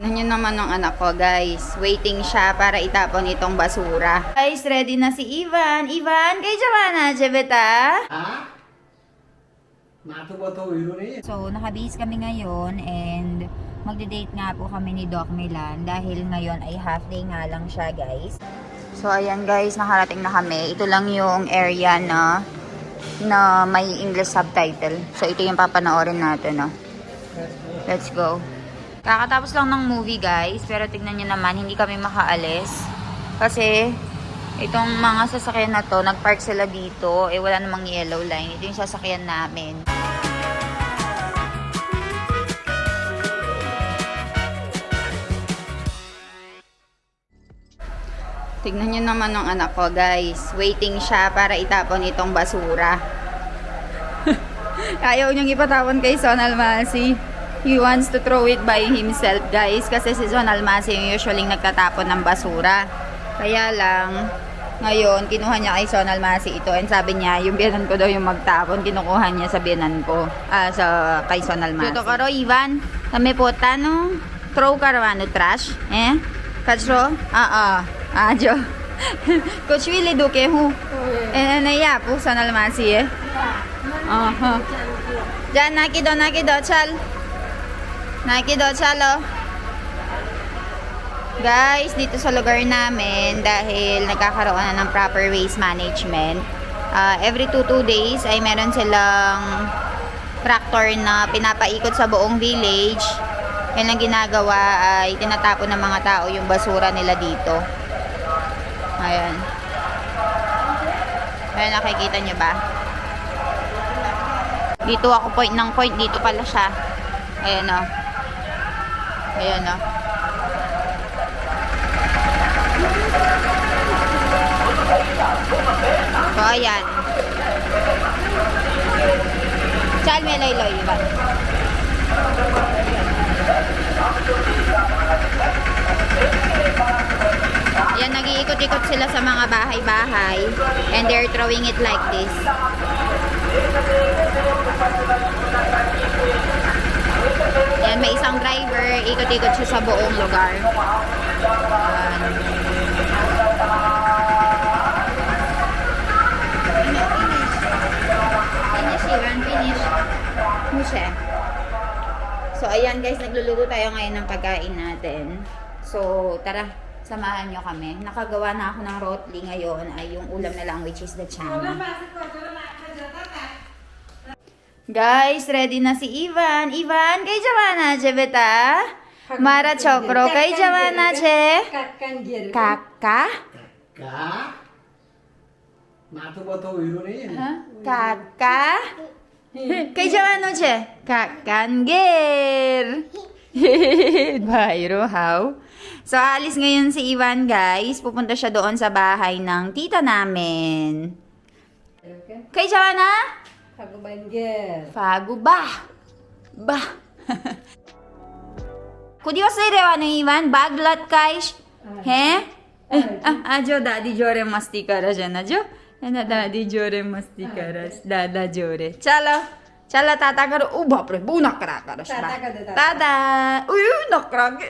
Tignan nyo naman ng anak ko, guys. Waiting siya para itapon itong basura. Guys, ready na si Ivan. Ivan, kay Joanna, Jebeta? So, nakabihis kami ngayon and magde-date nga po kami ni Doc Milan dahil ngayon ay half day nga lang siya, guys. So, ayan guys, nakarating na kami. Ito lang yung area na may English subtitle. So, ito yung papanoorin natin, no? Let's go. Kakatapos lang ng movie, guys. Pero tignan nyo naman, hindi kami makaalis. Kasi, itong mga sasakyan na to, nagpark sila dito. Eh, wala namang yellow line. Ito yung sasakyan namin. Tignan nyo naman ng anak ko, guys. Waiting siya para itapon itong basura. Ayaw niyong ipatapon kay Son Almasi. He wants to throw it by himself, guys. Kasi si Son Almasi yung usually nagtatapon ng basura. Kaya lang, ngayon, kinuha niya kay Son Almasi ito. And sabi niya, yung biyanan ko daw yung magtapon. Kinukuha niya sa biyanan ko. Kay Son Almasi. Dito karo, Ivan. Kami po, tanong. Throw ka raw, trash? Eh? Kachro? Jo. कुछ भी ले दो के हूँ नहीं आपको सोनल मासी है जा ना की दो चलो guys, dito sa lugar namin dahil nagkakaroon na ng proper waste management, every 2 days ay meron silang tractor na pinapaikot sa buong village. Yan ang ginagawa ay tinatapon ng mga tao yung basura nila dito. Ayan. Ayan, nakikita nyo ba? Dito ako point ng point. Dito pala siya. Ayan o. Ayan o. So, ayan. Chal me loy ba? Ayan, nag-iikot-ikot sila sa mga bahay-bahay and they're throwing it like this. Ayan, may isang driver, ikot-ikot siya sa buong lugar. Ayan. Finish, Ivan, finish. Mushe. So, ayan guys, nagluluto tayo ngayon ng pagkain natin. So, tara, samahan nyo kami. Nakagawa na ako ng rotli ngayon ay yung ulam na lang, which is the chana. Guys, ready na si Ivan. Ivan, kay Joanna, Jebeta? Mara chokro, kay Joanna, che? Kaka? Kaka? Kay Joanna, che? Kakangger. Bayro, how? So, alis ngayon si Ivan, guys. Pupunta siya doon sa bahay ng tita namin. Kay Joanna? Fago ba? Kudi wasai rewa no Ivan? Baglat kaish? He? Ajo dadi jore masti karas hai na jo? है ना दादी जोरे मस्ती करस दादा जोरे चलो चलो ताता करो ओ बाप रे बू नकरा करस दादा उय नकरा के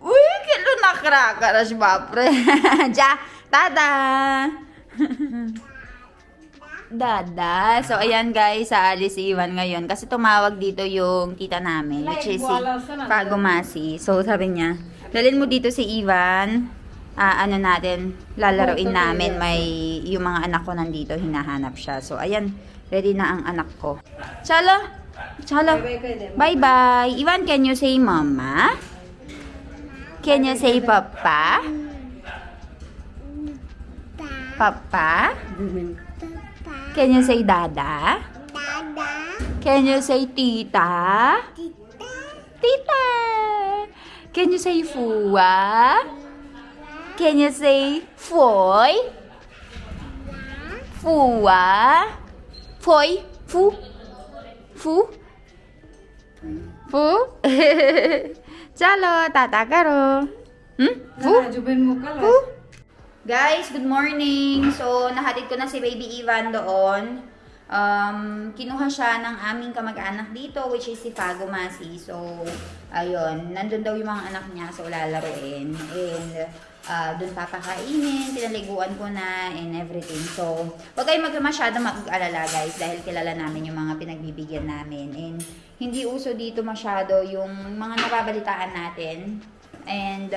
उय केलो नकरा करस बाप रे जा दादा Dada. So, ayan guys, aalis si Ivan ngayon. Kasi tumawag dito yung tita namin, which is si Fagomasi. So, sabi niya, dalhin mo dito si Ivan. Ano natin, lalaroin namin. May, yung mga anak ko nandito, hinahanap siya. So, ayan, ready na ang anak ko. Chalo. Chalo. Bye-bye. Ivan, can you say mama? Can you say papa? Papa? Can you say dada? Dada. Can you say tita? Tita. Tita. Can you say fuwa? Can you say foy? Fuwa? Foy? Fu? Fu? Fu? Chalo, tata karo. Fu? Fu? Guys, good morning. So, nahatid ko na si Baby Ivan doon. kinuha siya ng aming kamag-anak dito, which is si Fago Masi. So, ayun, nandun daw yung mga anak niya, so lalaruin. And, dun papakainin, pinaliguan ko na, and everything. So, huwag kayong masyado mag-alala guys, dahil kilala namin yung mga pinagbibigyan namin. And, hindi uso dito masyado yung mga napabalitaan natin. And,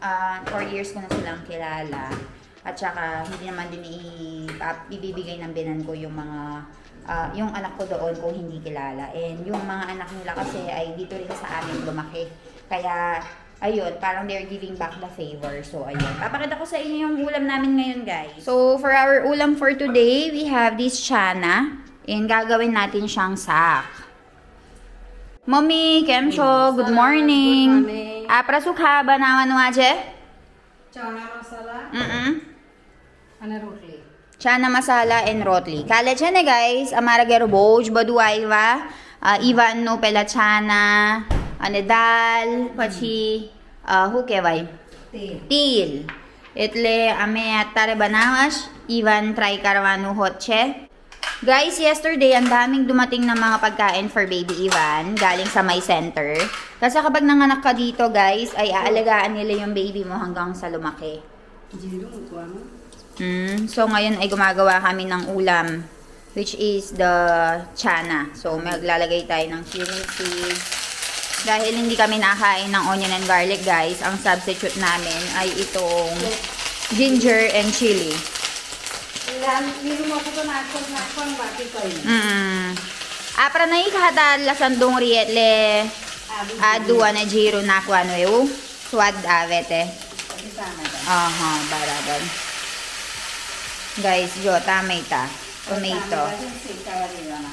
4 years ko na silang kilala. At saka, hindi naman din ibibigay ng binan ko yung mga, yung anak ko doon kung hindi kilala. And yung mga anak nila kasi ay dito rin sa amin lumaki. Kaya, ayun, parang they're giving back the favor. So, ayun. Papakita ko sa inyo yung ulam namin ngayon, guys. So, for our ulam for today, we have this chana. And gagawin natin siyang sak. Mommy, Kemcho, good morning. Aprasuk ha, બનાવવાનું આજે? ચણા મસાલા અને રોટલી. Chana masala and rotli. કાલે છે ને guys, અમારા ઘરે બહુ જ બધું આવ્યા. ઈવાનનું પેલા chana અને દાલ, પછી શું કહેવાય? તીલ. એટલે અમે અત્યારે બનાવાશ. ઈવાન ટ્રાય કરવાનું હોત છે. Guys, yesterday, ang daming dumating na mga pagkain for baby Ivan galing sa my center. Kasi kapag nanganak ka dito, guys, ay aalagaan nila yung baby mo hanggang sa lumaki. So, ngayon ay gumagawa kami ng ulam, which is the chana. So, maglalagay tayo ng chili seeds. Dahil hindi kami nakain ng onion and garlic, guys, ang substitute namin ay itong ginger and chili. Apra na ikahata lasan dongri etle aduan na jiro nakuano eu swad avete. Aha, barabar. Guys, jo tomato.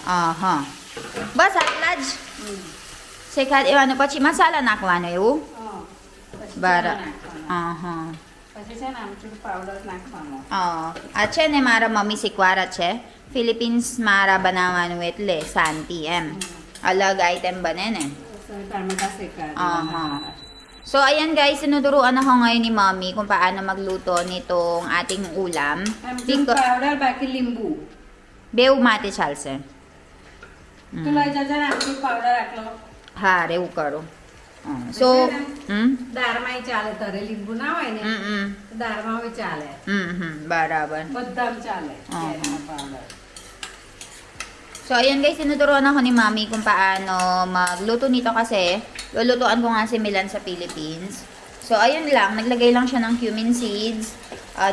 Aha. Basa laj. Sekat ano pa chi masala nakuano eu. Bara. Aha. પછી છે ને આમચૂર પાવડર નાખવાનો. આ છે ને મારા મમ્મી શીખવાડા છે. ફિલિપિન્સ મારા બનાવવાનું એટલે શાંતિ એમ. અલગ આઈટમ બને ને. ટમેટા શેકાડી. So, ayan guys, sinuturuan ako ngayon ni Mommy kung paano magluto nitong ating ulam. આમચૂર પાવડર બાકી લીંબુ. બેવ માટે ચાલશે. તો લઈ જજે ને આમચૂર પાવડર આટલો. હા, રેવું કરો. So, દાળમાં ચાલે તરે લીંબુ ના હોય ને તો દાળમાં હોય ચાલે. બરાબર. બધામાં ચાલે powder. So, ayan guys, tinuturuan ako ni Mami kung paano magluto nito kasi lulutuan ko nga si Milan sa Philippines. So, ayun lang, naglagay lang siya ng cumin seeds,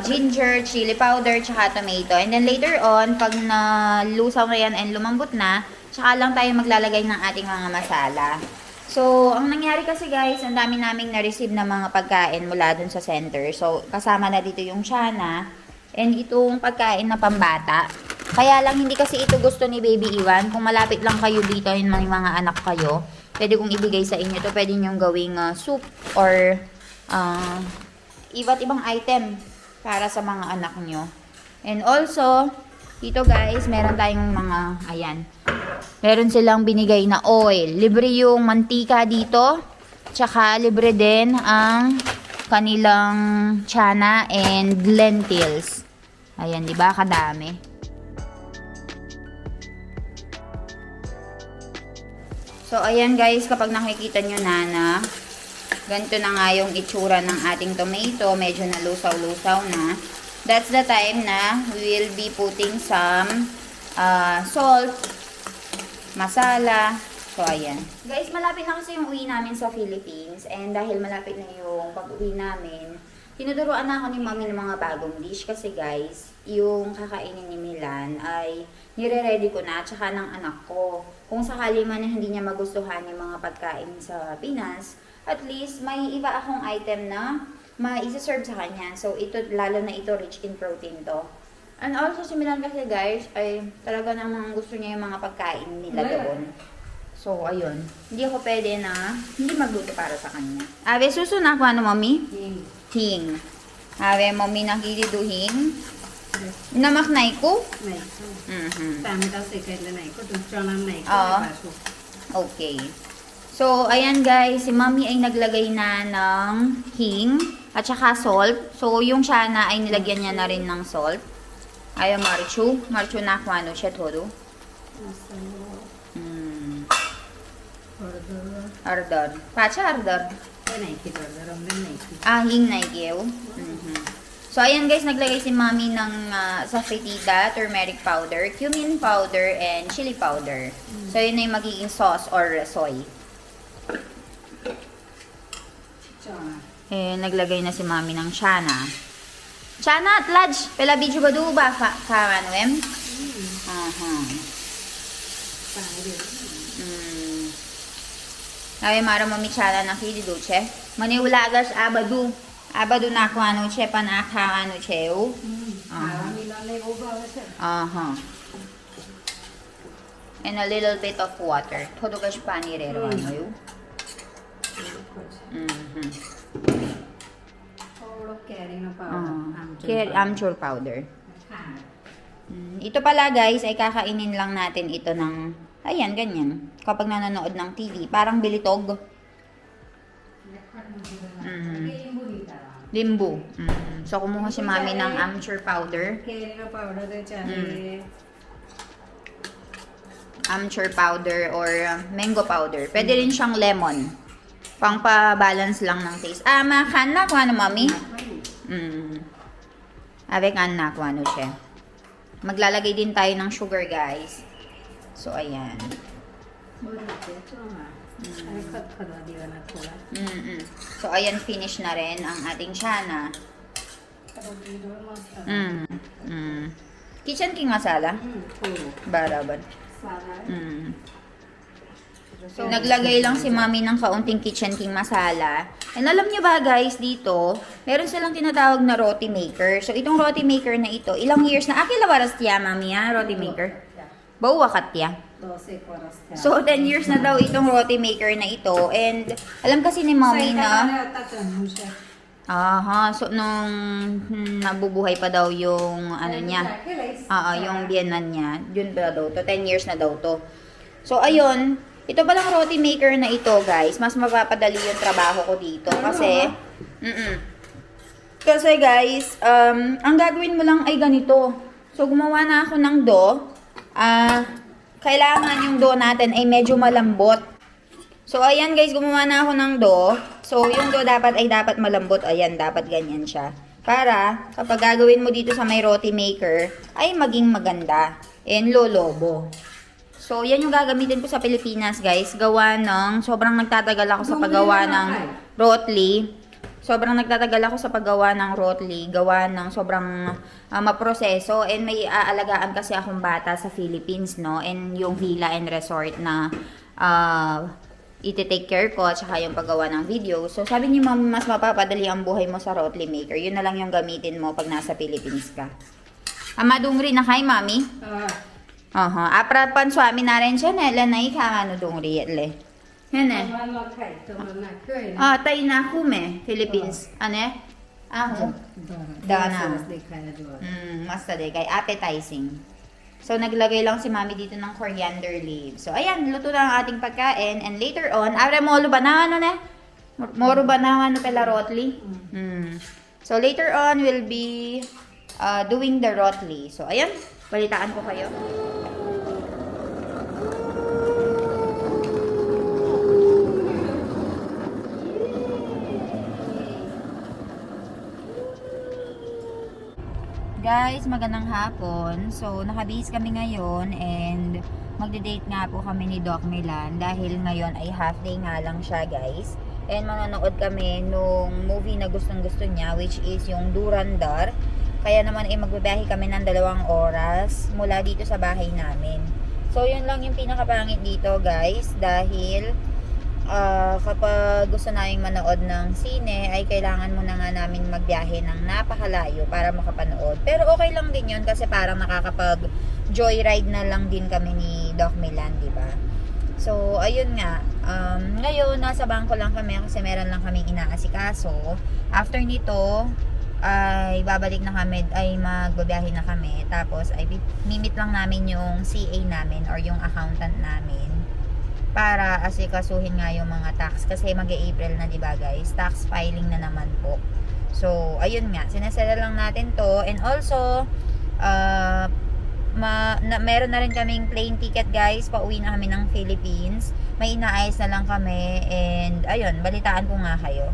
ginger, chili powder, tsaka tomato. And then later on, pag nalusaw na yan and lumambot na, tsaka lang tayo maglalagay ng ating mga masala. So, ang nangyari kasi guys, ang dami naming na-receive na mga pagkain mula dun sa center. So, kasama na dito yung chana and itong pagkain na pambata. Kaya lang hindi kasi ito gusto ni Baby Ivan. Kung malapit lang kayo dito yung mga anak kayo, pwede kong ibigay sa inyo to. Pwede nyong gawing soup or iba't ibang item para sa mga anak nyo. And also, dito guys, meron tayong mga, ayan, meron silang binigay na oil. Libre yung mantika dito. Tsaka libre din ang kanilang chana and lentils. Ayan, di ba? Kadami. So, ayan guys, kapag nakikita nyo na ganito na nga yung itsura ng ating tomato, medyo nalusaw-lusaw na. That's the time na we will be putting some salt, masala. So, ayan. Guys, malapit na kasi yung uwi namin sa Philippines. And dahil malapit na yung pag-uwi namin, tinuturuan na ako ni Mami ng mga bagong dish. Kasi guys, yung kakainin ni Milan ay nire-ready ko na, tsaka ng anak ko. Kung sakali man na hindi niya magustuhan yung mga pagkain sa Pinas, at least may iba akong item na ma-serve sa kanya. So, ito, lalo na ito, rich in protein to. And also, si Milan kasi guys, ay talaga namang gusto niya yung mga pagkain nila doon. So, ayun. Hindi ako pwede na hindi magluto para sa kanya. Ave, susunod ko ano, Mami? Hing. Ave, Mami, nakikiduhing. Namak na ko? Tomato shake na ko. Chana na ko. Okay. So, ayan guys, si Mami ay naglagay na ng hing at saka salt. So, yung chana ay nilagyan niya na rin ng salt. 아야 마르추 나쿠아노 셰토도. Ardor. Pacha ardor. Ah, hing naigiw. So, ayan guys, naglagay si mami ng safetida, turmeric powder, cumin powder, and chili powder. So, yun na yung magiging sauce or soy. Eh, naglagay na si mami ng chana. Chana at lodge. Pela biju ba do ba kamanwem? Ay, mara mami chana na kili duche. Maniwulagas abadu. Abadu na ko ano che panaka ano che o. And a little bit of water. Todo gas panirero ano yo. Amchur powder. Ito pala guys, ay kakainin lang natin ito ng, ayan, ganyan. Kapag nanonood ng TV, parang bilitog. Limbu. So, kumuha si mami ng amchur powder. Amchur powder or mango powder. Pwede rin siyang lemon. Pang pa-balance lang ng taste. Ah, makan na kung ano, mami? Avec anak kung ano siya. Maglalagay din tayo ng sugar, guys. So, ayan. So, ayan, finish na rin ang ating chana. Kitchen king masala? Baraban. So, naglagay lang si mami ng kaunting kitchen king masala. And alam nyo ba guys, dito, meron silang tinatawag na roti maker. So, itong roti maker na ito, ilang years na? Akila waras tiya, mami, ha? Roti maker. Bawakat tiya. So, 10 years na daw itong roti maker na ito. And, alam kasi ni mami na... so, nung nabubuhay pa daw yung, ano niya, yung biyenan niya, yun ba daw to? 10 years na daw to. So, ayun, ito palang roti maker na ito, guys, mas mapapadali yung trabaho ko dito. Kasi, guys, ang gagawin mo lang ay ganito. So, gumawa na ako ng dough. Kailangan yung dough natin ay medyo malambot. So, ayan guys, gumawa na ako ng dough. So, yung dough dapat malambot. Ayan, dapat ganyan siya. Para, kapag gagawin mo dito sa may roti maker, ay maging maganda. And lolobo. So, yan yung gagamitin ko sa Pilipinas, guys. Gawa ng, sobrang nagtatagal ako sa paggawa ng rotli. Sobrang nagtatagal ako sa paggawa ng rotli. Gawa ng sobrang maproseso. And may aalagaan kasi akong bata sa Philippines, no? And yung villa and resort na iti-take care ko, at saka yung paggawa ng video. So, sabi ni mami, mas mapapadali ang buhay mo sa rotli maker. Yun na lang yung gamitin mo pag nasa Philippines ka. Amadungri na kay mami? Aprat pan swami na rin siya na ilan na ikakano dungri le. Yan eh. Tay na kume, Philippines. Ano eh? Dana. Mas tali kay appetizing. So, naglagay lang si mami dito ng coriander leaves. So, ayan, luto na ang ating pagkain. And later on, molo ba na ano ne? Moro ba na ano pela rotli? So, later on, we'll be doing the rotli. So, ayan, balitaan ko kayo. Guys, magandang hapon. So, nakabihis kami ngayon and magde-date nga po kami ni Doc Milan dahil ngayon ay half day nga lang siya, guys. And manonood kami nung movie na gustong-gusto niya, which is yung Durandar. Kaya naman ay magbabiyahe kami ng 2 oras mula dito sa bahay namin. So, yun lang yung pinakapangit dito, guys, dahil kapag gusto naming manood ng sine ay kailangan muna nga namin magbiyahe ng napakalayo para makapanood. Pero okay lang din yun kasi parang nakakapag joyride na lang din kami ni Doc Milan, diba? So, ayun nga. Ngayon, nasa bangko lang kami kasi meron lang kaming inaasikaso. After nito, ay babalik na kami, ay magbabiyahe na kami. Tapos, ay mimit lang namin yung CA namin or yung accountant namin para asikasuhin nga yung mga tax kasi mag-April na, diba guys? Tax filing na naman po. So, ayun nga, sinesela lang natin to. And also, Meron na rin kaming plane ticket guys. Pauwi na kami ng Philippines. May inaayos na lang kami. And ayun, balitaan ko nga kayo.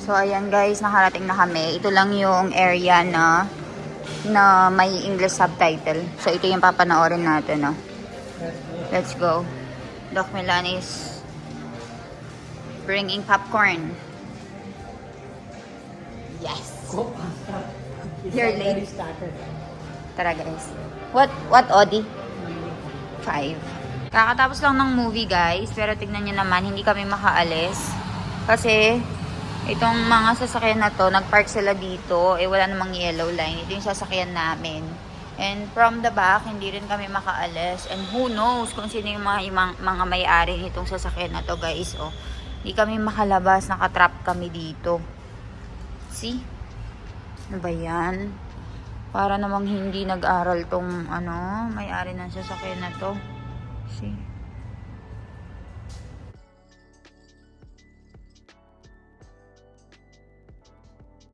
So ayan guys, nakarating na kami. Ito lang yung area na may English subtitle. So ito yung papanoorin natin. No? Let's go. Doc Milan is bringing popcorn. Yes. You're late. Tara guys. What Odi? 5. Kakatapos lang ng movie guys. Pero tignan nyo naman, hindi kami makaalis. Kasi itong mga sasakyan na to, nagpark sila dito. Eh wala namang yellow line. Ito yung sasakyan namin. And from the back, hindi rin kami makaalis. And who knows kung sino yung mga may-ari nitong sasakyan na to guys. Oh, hindi kami makalabas. Nakatrap kami dito. See? Ano ba yan? Para namang hindi nag-aral tong may-ari ng sasakyan na to. See?